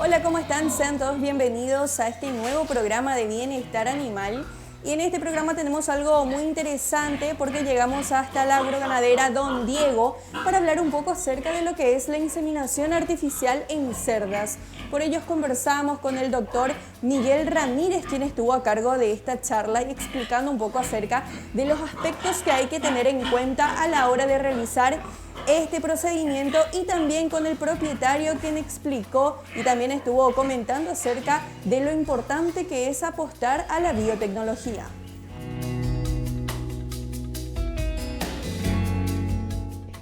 Hola, ¿cómo están? Sean todos bienvenidos a este nuevo programa de Bienestar Animal. Y en este programa tenemos algo muy interesante porque llegamos hasta la agroganadera Don Diego para hablar un poco acerca de lo que es la inseminación artificial en cerdas. Por ello conversamos con el doctor Miguel Ramírez, quien estuvo a cargo de esta charla y explicando un poco acerca de los aspectos que hay que tener en cuenta a la hora de realizar este procedimiento, y también con el propietario, quien explicó y también estuvo comentando acerca de lo importante que es apostar a la biotecnología.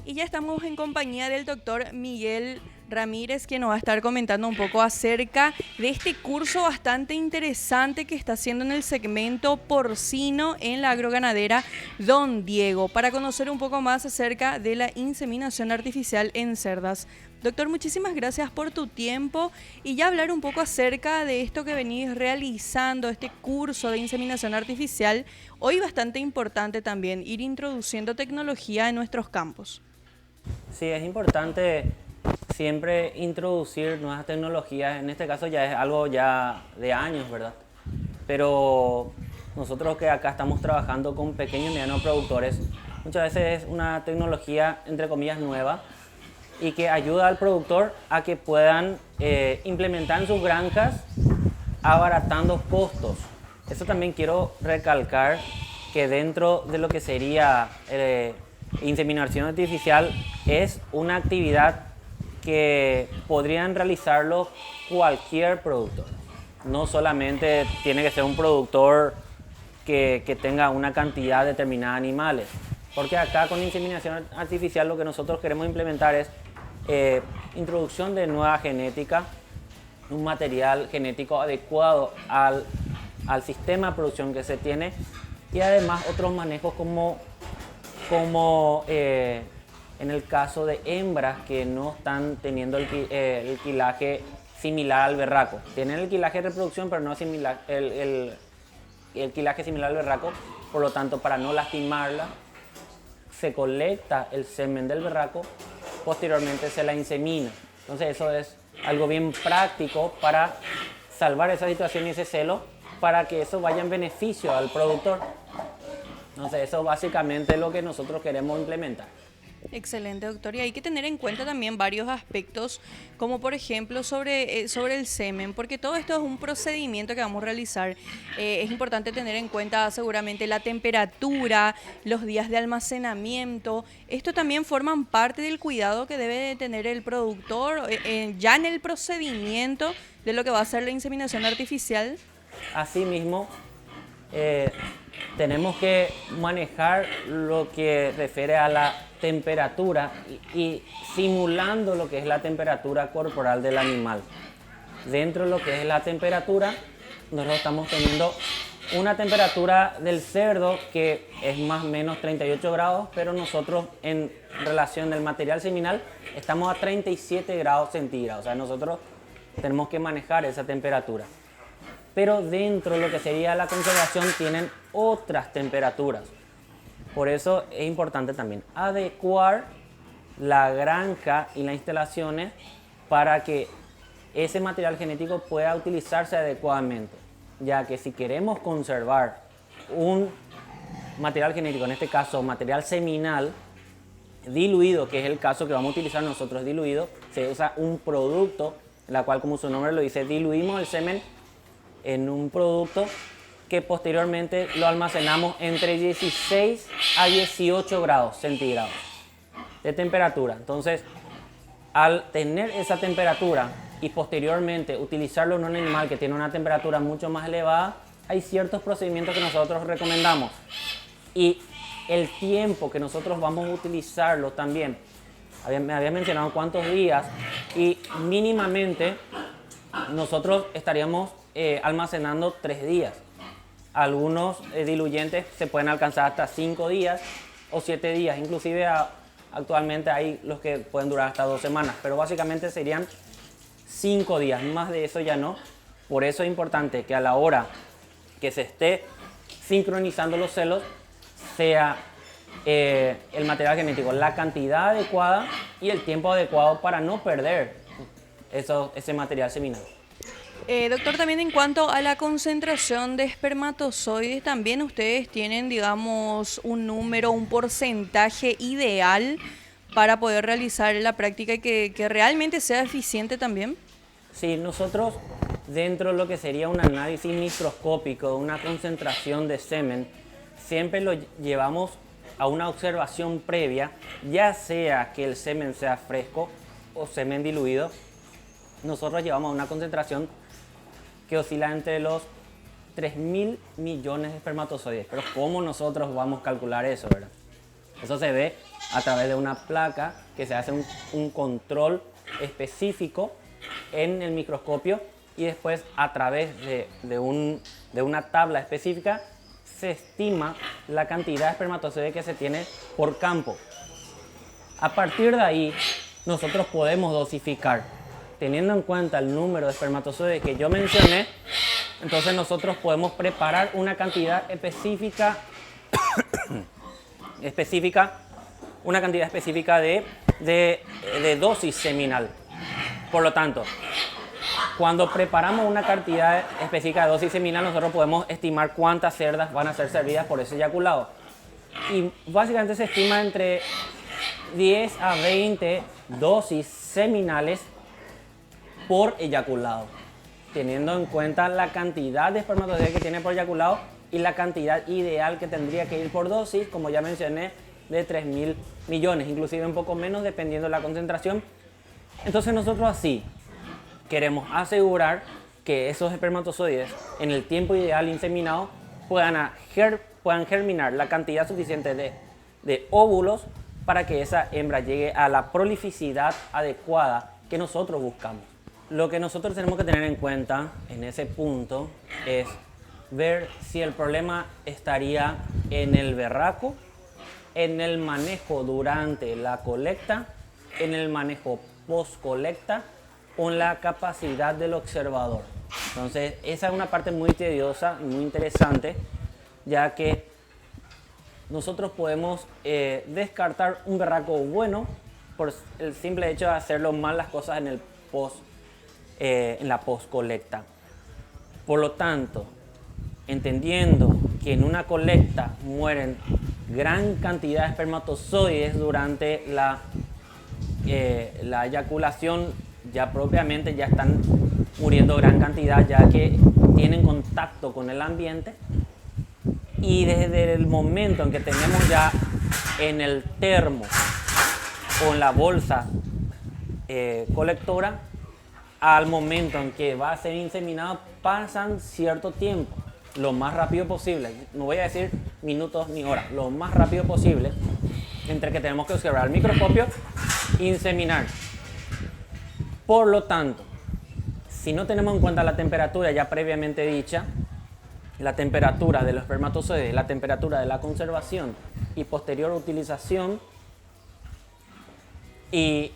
Y ya estamos en compañía del doctor Miguel Ramírez, que nos va a estar comentando un poco acerca de este curso bastante interesante que está haciendo en el segmento porcino en la agroganadera Don Diego, para conocer un poco más acerca de la inseminación artificial en cerdas. Doctor, muchísimas gracias por tu tiempo y ya hablar un poco acerca de esto que venís realizando, este curso de inseminación artificial. Hoy bastante importante también ir introduciendo tecnología en nuestros campos. Sí, es importante siempre introducir nuevas tecnologías. En este caso ya es algo ya de años, ¿verdad? Pero nosotros que acá estamos trabajando con pequeños y medianos productores, muchas veces es una tecnología, entre comillas, nueva y que ayuda al productor a que puedan implementar en sus granjas abaratando costos. Eso también quiero recalcar, que dentro de lo que sería inseminación artificial es una actividad que podrían realizarlo cualquier productor. No solamente tiene que ser un productor que tenga una cantidad determinada de animales, porque acá con inseminación artificial lo que nosotros queremos implementar es introducción de nueva genética, un material genético adecuado al sistema de producción que se tiene, y además otros manejos como en el caso de hembras que no están teniendo el quilaje similar al berraco. Tienen el quilaje de reproducción, pero no similar, el quilaje similar al berraco. Por lo tanto, para no lastimarla, se colecta el semen del berraco, posteriormente se la insemina. Entonces eso es algo bien práctico para salvar esa situación y ese celo, para que eso vaya en beneficio al productor. Entonces eso básicamente es lo que nosotros queremos implementar. Excelente, doctor. Y hay que tener en cuenta también varios aspectos, como por ejemplo sobre el semen, porque todo esto es un procedimiento que vamos a realizar. Es importante tener en cuenta seguramente la temperatura, los días de almacenamiento. Esto también forman parte del cuidado que debe de tener el productor ya en el procedimiento de lo que va a ser la inseminación artificial. Asimismo, tenemos que manejar lo que refiere a la temperatura y simulando lo que es la temperatura corporal del animal. Dentro de lo que es la temperatura, nosotros estamos teniendo una temperatura del cerdo que es más o menos 38 grados, pero nosotros en relación del material seminal estamos a 37 grados centígrados. O sea, nosotros tenemos que manejar esa temperatura. Pero dentro de lo que sería la conservación tienen otras temperaturas. Por eso es importante también adecuar la granja y las instalaciones para que ese material genético pueda utilizarse adecuadamente. Ya que si queremos conservar un material genético, en este caso material seminal diluido, que es el caso que vamos a utilizar nosotros diluido, se usa un producto, en la cual, como su nombre lo dice, diluimos el semen en un producto que posteriormente lo almacenamos entre 16 a 18 grados centígrados de temperatura. Entonces, al tener esa temperatura y posteriormente utilizarlo en un animal que tiene una temperatura mucho más elevada, hay ciertos procedimientos que nosotros recomendamos. Y el tiempo que nosotros vamos a utilizarlo también, me había mencionado cuántos días, y mínimamente nosotros estaríamos almacenando 3 días. Algunos diluyentes se pueden alcanzar hasta 5 días o 7 días. Inclusive actualmente hay los que pueden durar hasta 2 semanas. Pero básicamente serían 5 días. Más de eso ya no. Por eso es importante que a la hora que se esté sincronizando los celos sea el material genético, la cantidad adecuada y el tiempo adecuado para no perder ese material seminal. Doctor, también en cuanto a la concentración de espermatozoides, también ustedes tienen, digamos, un número, un porcentaje ideal para poder realizar la práctica y que realmente sea eficiente también. Sí, nosotros dentro de lo que sería un análisis microscópico, una concentración de semen, siempre lo llevamos a una observación previa, ya sea que el semen sea fresco o semen diluido. Nosotros llevamos a una concentración que oscila entre los 3.000 millones de espermatozoides. Pero ¿cómo nosotros vamos a calcular eso, verdad? Eso se ve a través de una placa que se hace un control específico en el microscopio y después a través de una tabla específica se estima la cantidad de espermatozoides que se tiene por campo. A partir de ahí nosotros podemos dosificar. Teniendo en cuenta el número de espermatozoides que yo mencioné, entonces nosotros podemos preparar una cantidad específica de dosis seminal. Por lo tanto, cuando preparamos una cantidad específica de dosis seminal, nosotros podemos estimar cuántas cerdas van a ser servidas por ese eyaculado. Y básicamente se estima entre 10 a 20 dosis seminales por eyaculado, teniendo en cuenta la cantidad de espermatozoides que tiene por eyaculado y la cantidad ideal que tendría que ir por dosis, como ya mencioné, de 3.000 millones, inclusive un poco menos dependiendo de la concentración. Entonces nosotros así queremos asegurar que esos espermatozoides en el tiempo ideal inseminado puedan germinar la cantidad suficiente de óvulos para que esa hembra llegue a la prolificidad adecuada que nosotros buscamos. Lo que nosotros tenemos que tener en cuenta en ese punto es ver si el problema estaría en el berraco, en el manejo durante la colecta, en el manejo post-colecta o en la capacidad del observador. Entonces, esa es una parte muy tediosa, muy interesante, ya que nosotros podemos descartar un berraco bueno por el simple hecho de hacerlo mal las cosas en la post-colecta. Por lo tanto, entendiendo que en una colecta mueren gran cantidad de espermatozoides durante la eyaculación, ya propiamente ya están muriendo gran cantidad ya que tienen contacto con el ambiente, y desde el momento en que tenemos ya en el termo o en la bolsa colectora, al momento en que va a ser inseminado pasan cierto tiempo, lo más rápido posible, no voy a decir minutos ni horas, lo más rápido posible, entre que tenemos que observar el microscopio e inseminar. Por lo tanto, si no tenemos en cuenta la temperatura ya previamente dicha, la temperatura de los espermatozoides, la temperatura de la conservación y posterior utilización, y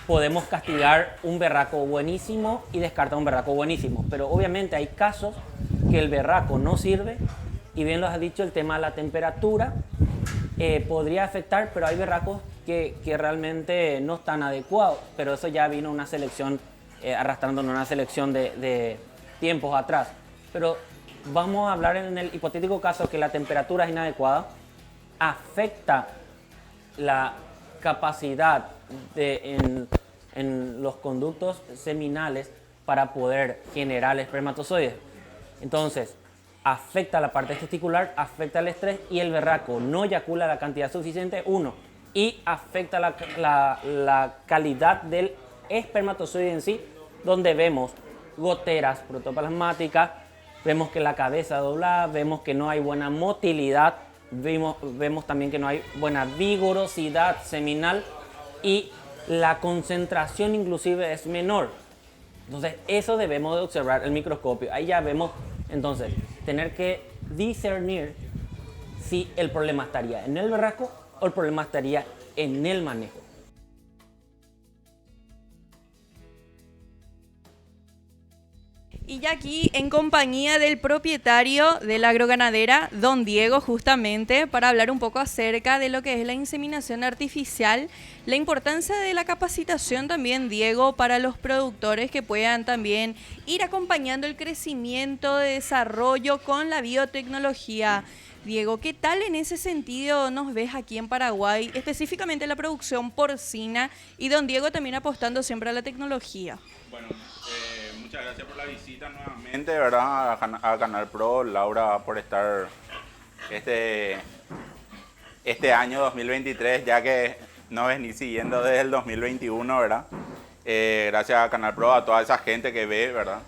podemos castigar un berraco buenísimo y descartar un berraco buenísimo. Pero obviamente hay casos que el berraco no sirve, y bien lo has dicho, el tema de la temperatura podría afectar, pero hay berracos que realmente no están adecuados, pero eso ya vino una selección, arrastrándonos una selección de tiempos atrás. Pero vamos a hablar en el hipotético caso que la temperatura es inadecuada, afecta la capacidad en los conductos seminales para poder generar espermatozoides. Entonces, afecta la parte testicular, afecta el estrés y el berraco no eyacula la cantidad suficiente, y afecta la calidad del espermatozoide en sí, donde vemos goteras protoplasmáticas, vemos que la cabeza doblada, vemos que no hay buena motilidad, vemos también que no hay buena vigorosidad seminal y la concentración inclusive es menor. Entonces eso debemos de observar el microscopio. Ahí ya vemos, entonces, tener que discernir si el problema estaría en el berraco o el problema estaría en el manejo. Y ya aquí en compañía del propietario de la agroganadera, don Diego, justamente para hablar un poco acerca de lo que es la inseminación artificial, la importancia de la capacitación también, Diego, para los productores que puedan también ir acompañando el crecimiento de desarrollo con la biotecnología. Diego, ¿qué tal en ese sentido nos ves aquí en Paraguay, específicamente la producción porcina y don Diego también apostando siempre a la tecnología? Bueno, muchas gracias por la visita nuevamente, ¿verdad? A Canal Pro, Laura, por estar este año 2023, ya que nos venís siguiendo desde el 2021, ¿verdad? Gracias a Canal Pro, a toda esa gente que ve, ¿verdad?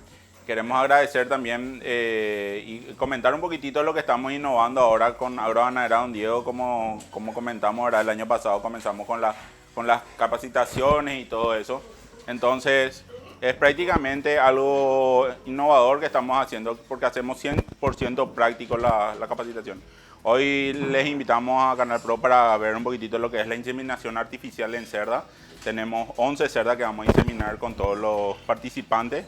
Queremos agradecer también y comentar un poquitito lo que estamos innovando ahora con Agroganadera Don Diego, como comentamos, ¿verdad? El año pasado comenzamos con las capacitaciones y todo eso. Entonces, es prácticamente algo innovador que estamos haciendo porque hacemos 100% práctico la capacitación. Hoy les invitamos a Canal Pro para ver un poquitito lo que es la inseminación artificial en cerda. Tenemos 11 cerdas que vamos a inseminar con todos los participantes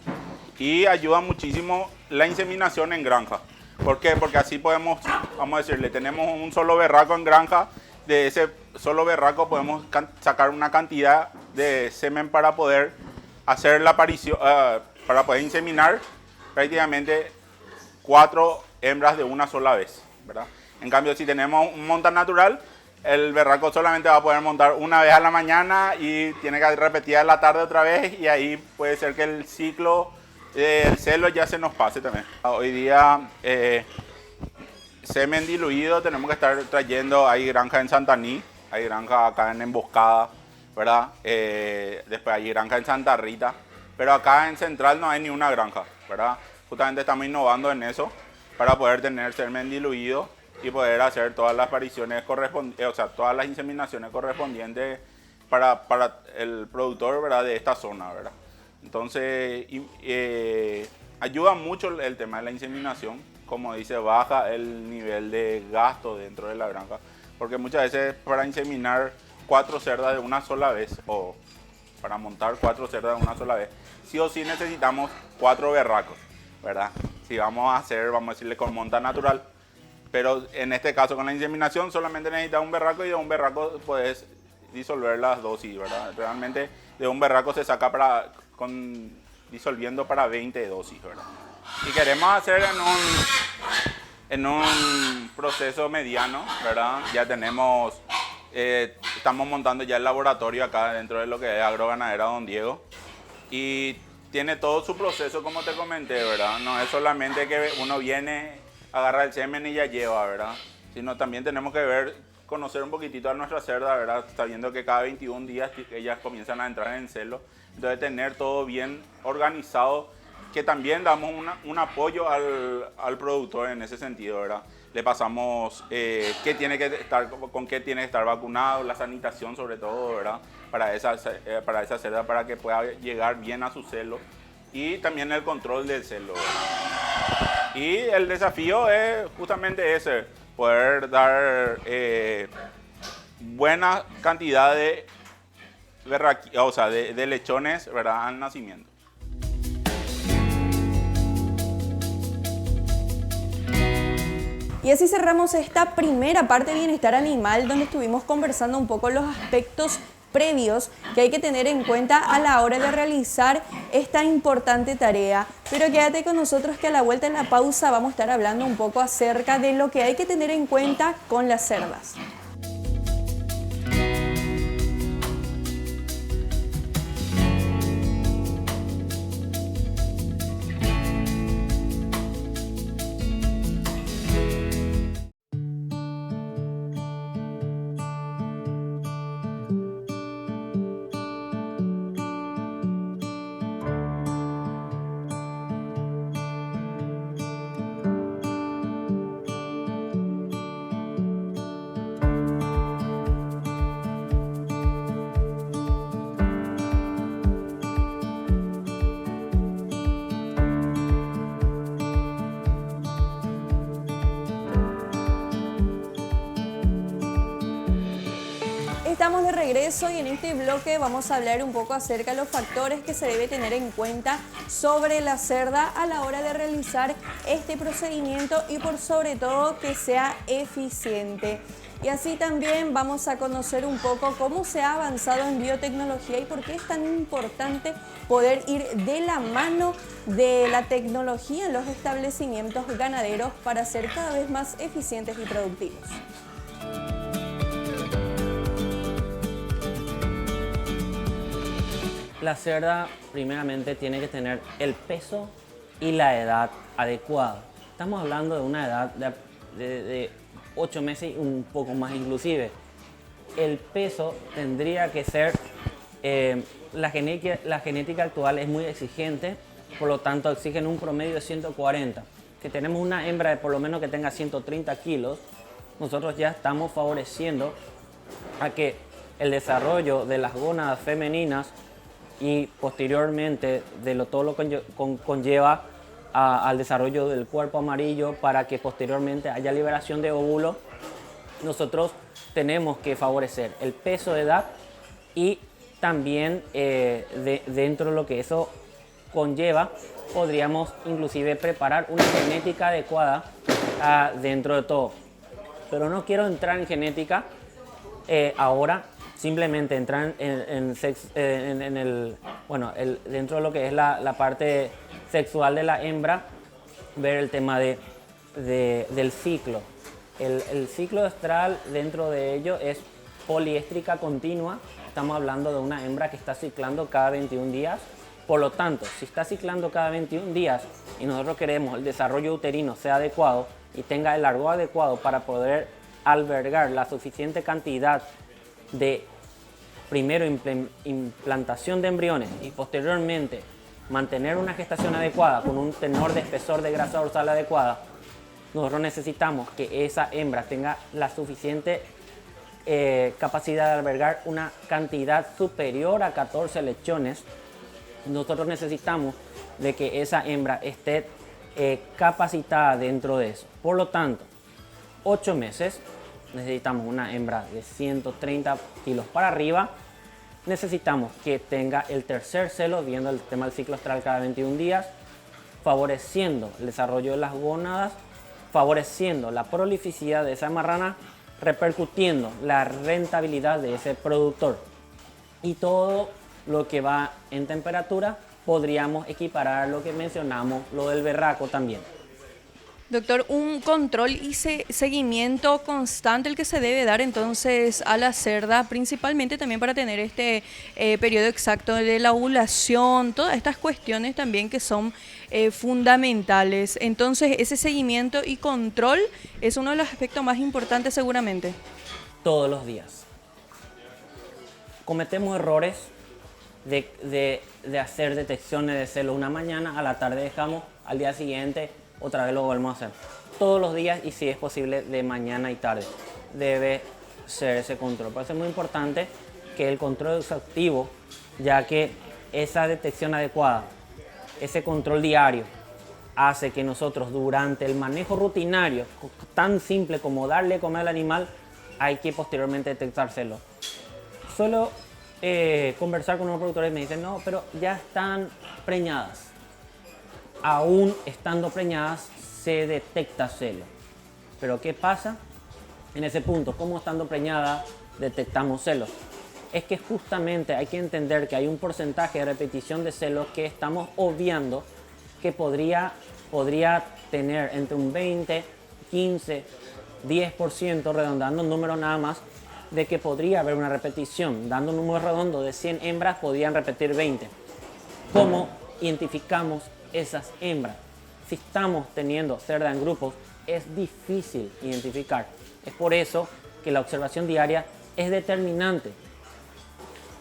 y ayuda muchísimo la inseminación en granja. ¿Por qué? Porque así podemos, vamos a decirle, tenemos un solo berraco en granja, de ese solo berraco podemos sacar una cantidad de semen para poder hacer la aparición, para poder inseminar prácticamente 4 hembras de una sola vez, ¿verdad? En cambio, si tenemos un monta natural, el berraco solamente va a poder montar una vez a la mañana y tiene que repetir a la tarde otra vez, y ahí puede ser que el ciclo del celo ya se nos pase también. Hoy día, semen diluido tenemos que estar trayendo, hay granja en Santaní, hay granja acá en Emboscada, ¿verdad? Después hay granja en Santa Rita, pero acá en Central no hay ni una granja, ¿verdad? Justamente estamos innovando en eso para poder tener semen diluido y poder hacer todas las apariciones correspondientes, o sea, todas las inseminaciones correspondientes para el productor, ¿verdad? De esta zona, ¿verdad? Entonces, ayuda mucho el tema de la inseminación, como dice, baja el nivel de gasto dentro de la granja, porque muchas veces para inseminar 4 cerdas de una sola vez, o para montar 4 cerdas de una sola vez, sí o sí necesitamos 4 berracos, ¿verdad? Si vamos a hacer, vamos a decirle, con monta natural, pero en este caso con la inseminación solamente necesitas un berraco y de un berraco puedes disolver las dosis, ¿verdad? Realmente de un berraco se saca disolviendo para 20 dosis, ¿verdad? Y queremos hacer en un proceso mediano, ¿verdad? Ya tenemos, estamos montando ya el laboratorio acá dentro de lo que es Agroganadera Don Diego, y tiene todo su proceso, como te comenté, ¿verdad? No es solamente que uno viene, agarra el semen y ya lleva, ¿verdad? Sino también tenemos que conocer un poquitito a nuestra cerda, ¿verdad? Sabiendo que cada 21 días ellas comienzan a entrar en celo. Entonces, tener todo bien organizado, que también damos un apoyo al productor en ese sentido, ¿verdad? Le pasamos con qué tiene que estar vacunado, la sanitación sobre todo, ¿verdad? Para esa cerda, para que pueda llegar bien a su celo, y también el control del celo, ¿verdad? Y el desafío es justamente ese, poder dar buena cantidad de lechones, ¿verdad? Al nacimiento. Y así cerramos esta primera parte de Bienestar Animal, donde estuvimos conversando un poco los aspectos previos que hay que tener en cuenta a la hora de realizar esta importante tarea. Pero quédate con nosotros, que a la vuelta en la pausa vamos a estar hablando un poco acerca de lo que hay que tener en cuenta con las cerdas. regreso y en este bloque vamos a hablar un poco acerca de los factores que se debe tener en cuenta sobre la cerda a la hora de realizar este procedimiento y por sobre todo que sea eficiente. Y así también vamos a conocer un poco cómo se ha avanzado en biotecnología y por qué es tan importante poder ir de la mano de la tecnología en los establecimientos ganaderos para ser cada vez más eficientes y productivos. La cerda primeramente tiene que tener el peso y la edad adecuada. Estamos hablando de una edad de 8 meses y un poco más inclusive. El peso tendría que ser, la genética actual es muy exigente, por lo tanto exigen un promedio de 140. Que tenemos una hembra de por lo menos que tenga 130 kilos, nosotros ya estamos favoreciendo a que el desarrollo de las gónadas femeninas y posteriormente de todo lo que conlleva al desarrollo del cuerpo amarillo para que posteriormente haya liberación de óvulos, nosotros tenemos que favorecer el peso de edad y también dentro de lo que eso conlleva, podríamos inclusive preparar una genética adecuada dentro de todo. Pero no quiero entrar en genética ahora, simplemente entrar dentro de lo que es la parte sexual de la hembra, ver el tema del ciclo. El ciclo estral dentro de ello es poliéstrica continua. Estamos hablando de una hembra que está ciclando cada 21 días. Por lo tanto, si está ciclando cada 21 días y nosotros queremos el desarrollo uterino sea adecuado y tenga el largo adecuado para poder albergar la suficiente cantidad de primero implantación de embriones y posteriormente mantener una gestación adecuada con un tenor de espesor de grasa dorsal adecuada, nosotros necesitamos que esa hembra tenga la suficiente capacidad de albergar una cantidad superior a 14 lechones. Nosotros necesitamos de que esa hembra esté capacitada dentro de eso. Por lo tanto, 8 meses, necesitamos una hembra de 130 kilos para arriba. Necesitamos que tenga el tercer celo, viendo el tema del ciclo estral cada 21 días, favoreciendo el desarrollo de las gónadas, favoreciendo la prolificidad de esa marrana, repercutiendo la rentabilidad de ese productor. Y todo lo que va en temperatura, podríamos equiparar lo que mencionamos, lo del berraco también. Doctor, un control y seguimiento constante el que se debe dar entonces a la cerda, principalmente también para tener este periodo exacto de la ovulación, todas estas cuestiones también que son fundamentales. Entonces, ese seguimiento y control es uno de los aspectos más importantes seguramente. Todos los días. Cometemos errores de hacer detecciones de celos una mañana, a la tarde dejamos, al día siguiente otra vez lo volvemos a hacer. Todos los días y si es posible de mañana y tarde debe ser ese control. Por eso es muy importante que el control exhaustivo, ya que esa detección adecuada, ese control diario, hace que nosotros durante el manejo rutinario, tan simple como darle a comer al animal, hay que posteriormente detectárselo. Suelo conversar con unos productores y me dicen, no, pero ya están preñadas. Aún estando preñadas se detecta celo. Pero ¿qué pasa en ese punto? ¿Cómo estando preñada detectamos celos? Es que justamente hay que entender que hay un porcentaje de repetición de celos que estamos obviando, que podría tener entre un 20, 15, 10%, redondando un número nada más, de que podría haber una repetición. Dando un número redondo de 100 hembras, podrían repetir 20. ¿Cómo identificamos esas hembras? Si estamos teniendo cerda en grupos, es difícil identificar. Es por eso que la observación diaria es determinante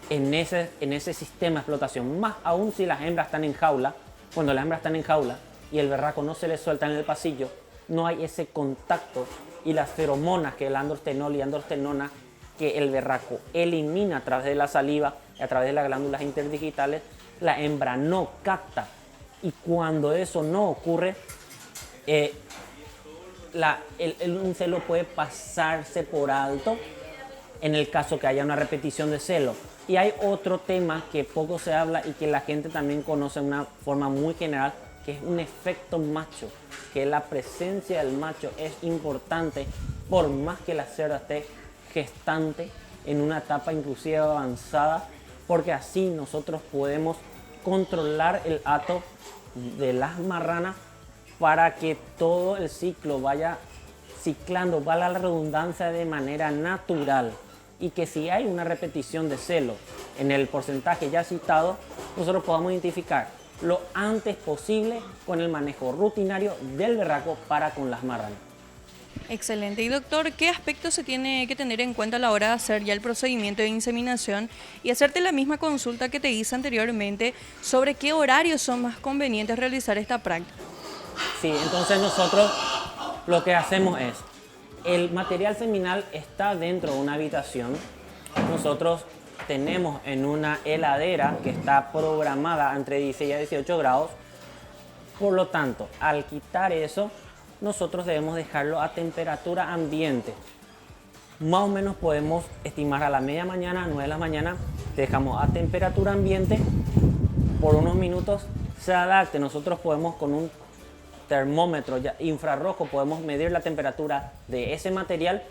en ese sistema de explotación. Más aún si las hembras están en jaula, cuando las hembras están en jaula y el berraco no se les suelta en el pasillo, no hay ese contacto y las feromonas, que es el androstenol y androstenona, que el berraco elimina a través de la saliva y a través de las glándulas interdigitales, la hembra no capta. Y cuando eso no ocurre, un celo puede pasarse por alto en el caso que haya una repetición de celo. Y hay otro tema que poco se habla y que la gente también conoce de una forma muy general, que es un efecto macho, que la presencia del macho es importante por más que la cerda esté gestante en una etapa inclusive avanzada, porque así nosotros podemos controlar el hato de las marranas para que todo el ciclo vaya ciclando, valga la redundancia, de manera natural, y que si hay una repetición de celo en el porcentaje ya citado, nosotros podamos identificar lo antes posible con el manejo rutinario del berraco para con las marranas. Excelente. Y doctor, ¿qué aspectos se tiene que tener en cuenta a la hora de hacer ya el procedimiento de inseminación y hacerte la misma consulta que te hice anteriormente sobre qué horarios son más convenientes realizar esta práctica? Sí, entonces nosotros lo que hacemos es, el material seminal está dentro de una habitación. Nosotros tenemos en una heladera que está programada entre 16 a 18 grados. Por lo tanto, al quitar eso, nosotros debemos dejarlo a temperatura ambiente. Más o menos podemos estimar a la media mañana, 9 de la mañana, dejamos a temperatura ambiente por unos minutos, se adapte. Nosotros podemos con un termómetro ya infrarrojo podemos medir la temperatura de ese material.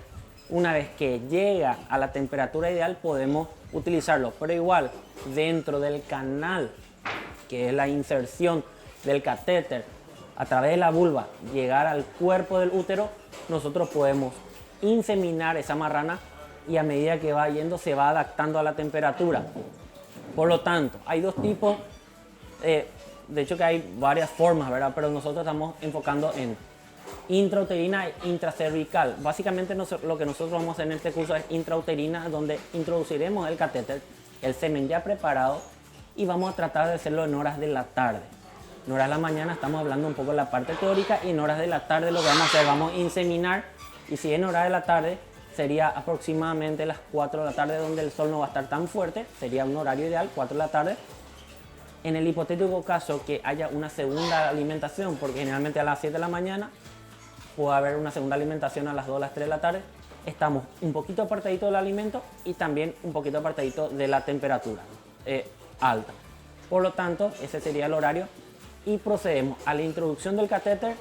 Una vez que llega a la temperatura ideal podemos utilizarlo, pero igual dentro del canal, que es la inserción del catéter a través de la vulva, llegar al cuerpo del útero, nosotros podemos inseminar esa marrana y a medida que va yendo se va adaptando a la temperatura. Por lo tanto, hay dos tipos, de hecho que hay varias formas, ¿verdad? Pero nosotros estamos enfocando en intrauterina e intracervical. Básicamente lo que nosotros vamos a hacer en este curso es intrauterina, donde introduciremos el catéter, el semen ya preparado, y vamos a tratar de hacerlo en horas de la tarde. En horas de la mañana estamos hablando un poco de la parte teórica, y en horas de la tarde lo que vamos a hacer, vamos a inseminar, y si en horas de la tarde sería aproximadamente las 4 de la tarde, donde el sol no va a estar tan fuerte, sería un horario ideal, 4 de la tarde. En el hipotético caso que haya una segunda alimentación, porque generalmente a las 7 de la mañana puede haber una segunda alimentación a las 2, a las 3 de la tarde, estamos un poquito apartadito del alimento y también un poquito apartadito de la temperatura alta. Por lo tanto, ese sería el horario y procedemos a la introducción del catéter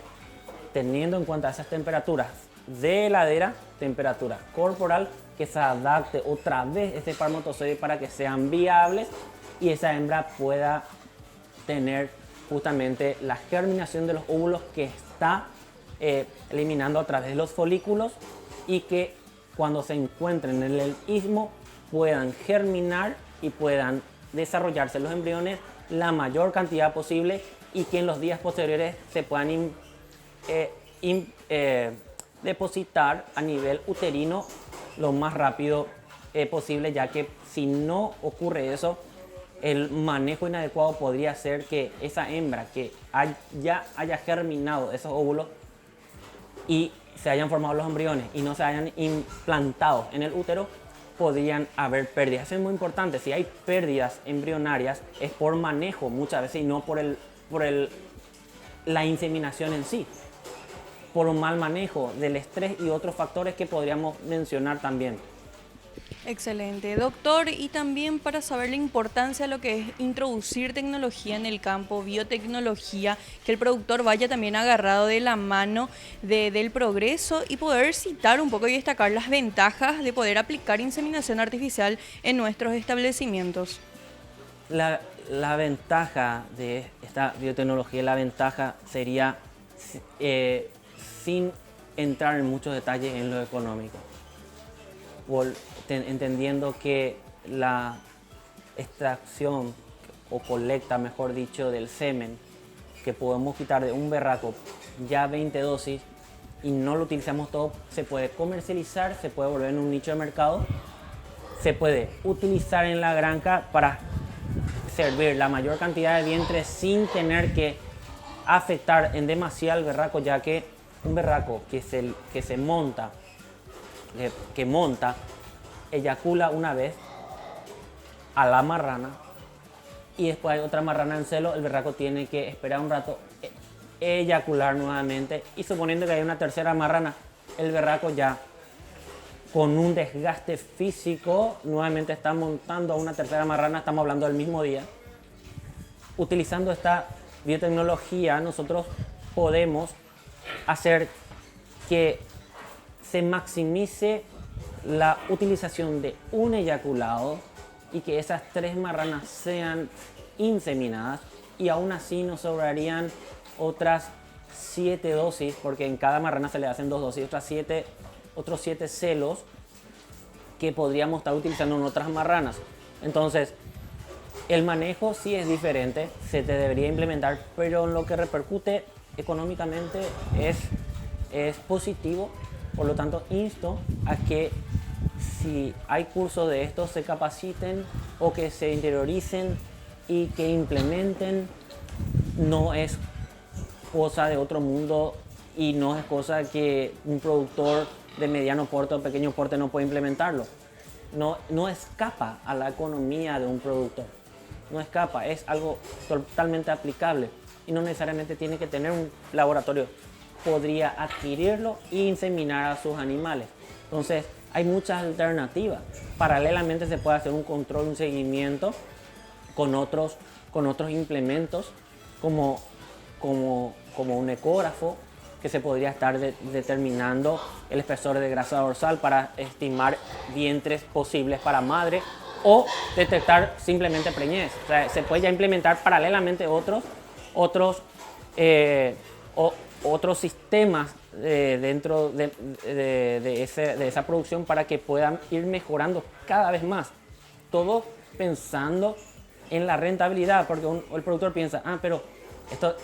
teniendo en cuenta esas temperaturas de heladera, temperatura corporal, que se adapte otra vez este espermatozoide para que sean viables y esa hembra pueda tener justamente la germinación de los óvulos que está eliminando a través de los folículos, y que cuando se encuentren en el istmo puedan germinar y puedan desarrollarse los embriones la mayor cantidad posible, y que en los días posteriores se puedan depositar a nivel uterino lo más rápido posible, ya que si no ocurre eso, el manejo inadecuado podría ser que esa hembra que ya haya germinado esos óvulos y se hayan formado los embriones y no se hayan implantado en el útero, podrían haber pérdidas. Eso es muy importante. Si hay pérdidas embrionarias es por manejo muchas veces y no por la inseminación en sí, por un mal manejo del estrés y otros factores que podríamos mencionar también. Excelente, doctor. Y también para saber la importancia de lo que es introducir tecnología en el campo, biotecnología, que el productor vaya también agarrado de la mano del progreso y poder citar un poco y destacar las ventajas de poder aplicar inseminación artificial en nuestros establecimientos. La ventaja de esta biotecnología, la ventaja sería, sin entrar en muchos detalles en lo económico, entendiendo que la extracción o colecta, mejor dicho, del semen que podemos quitar de un berraco ya 20 dosis y no lo utilizamos todo, se puede comercializar, se puede volver en un nicho de mercado, se puede utilizar en la granja para servir la mayor cantidad de vientres sin tener que afectar en demasiado al berraco, ya que un berraco que se monta, eyacula una vez a la marrana y después hay otra marrana en celo, el berraco tiene que esperar un rato, eyacular nuevamente, y suponiendo que hay una tercera marrana, el berraco ya con un desgaste físico, nuevamente está montando a una tercera marrana, estamos hablando del mismo día. Utilizando esta biotecnología, nosotros podemos hacer que se maximice la utilización de un eyaculado y que esas 3 marranas sean inseminadas, y aún así nos sobrarían otras 7 dosis, porque en cada marrana se le hacen 2 dosis, otros 7 celos que podríamos estar utilizando en otras marranas. Entonces, el manejo sí es diferente, se te debería implementar, pero en lo que repercute económicamente es positivo. Por lo tanto, insto a que si hay cursos de estos se capaciten o que se interioricen y que implementen. No es cosa de otro mundo y no es cosa que un productor de mediano porte o pequeño porte no puede implementarlo. No escapa a la economía de un productor. No escapa, es algo totalmente aplicable y no necesariamente tiene que tener un laboratorio. Podría adquirirlo e inseminar a sus animales. Entonces, hay muchas alternativas. Paralelamente se puede hacer un control, un seguimiento con otros implementos como un ecógrafo, que se podría estar determinando el espesor de grasa dorsal para estimar vientres posibles para madre o detectar simplemente preñez. O sea, se puede ya implementar paralelamente otros sistemas dentro de esa producción para que puedan ir mejorando cada vez más. Todo pensando en la rentabilidad, porque el productor piensa, pero esto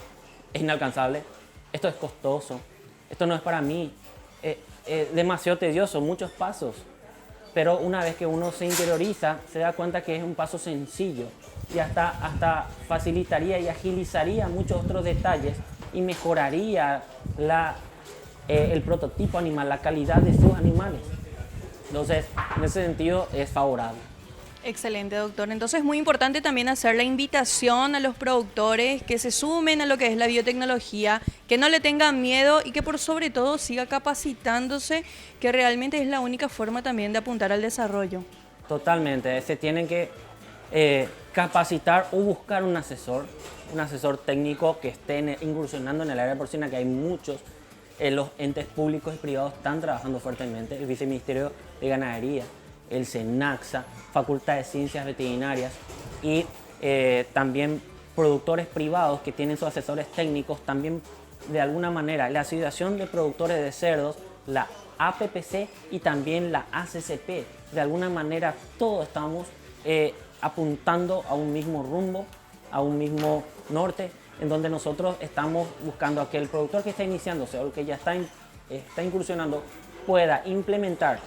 es inalcanzable, esto es costoso, esto no es para mí, es demasiado tedioso, muchos pasos. Pero una vez que uno se interioriza, se da cuenta que es un paso sencillo y hasta facilitaría y agilizaría muchos otros detalles y mejoraría el prototipo animal, la calidad de sus animales. Entonces, en ese sentido es favorable. Excelente, doctor. Entonces es muy importante también hacer la invitación a los productores que se sumen a lo que es la biotecnología, que no le tengan miedo y que por sobre todo siga capacitándose, que realmente es la única forma también de apuntar al desarrollo. Totalmente, se tienen que capacitar o buscar un asesor técnico que esté incursionando en el área porcina, que hay muchos. Los entes públicos y privados están trabajando fuertemente, el Viceministerio de Ganadería, el SENAXA, Facultad de Ciencias Veterinarias y también productores privados que tienen sus asesores técnicos, también de alguna manera la Asociación de Productores de Cerdos, la APPC y también la ACCP. De alguna manera todos estamos apuntando a un mismo rumbo, a un mismo norte, en donde nosotros estamos buscando a que el productor que está iniciándose o el que ya está incursionando pueda implementar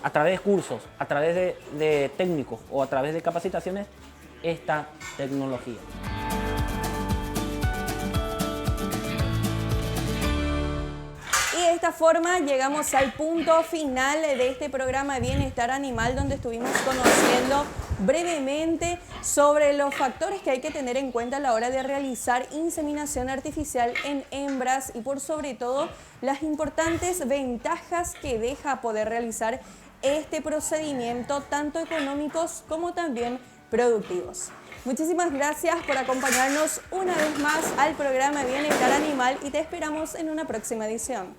a través de cursos, a través de técnicos o a través de capacitaciones esta tecnología. Y de esta forma llegamos al punto final de este programa de Bienestar Animal, donde estuvimos conociendo brevemente sobre los factores que hay que tener en cuenta a la hora de realizar inseminación artificial en hembras y por sobre todo las importantes ventajas que deja poder realizar este procedimiento, tanto económicos como también productivos. Muchísimas gracias por acompañarnos una vez más al programa Bienestar Animal y te esperamos en una próxima edición.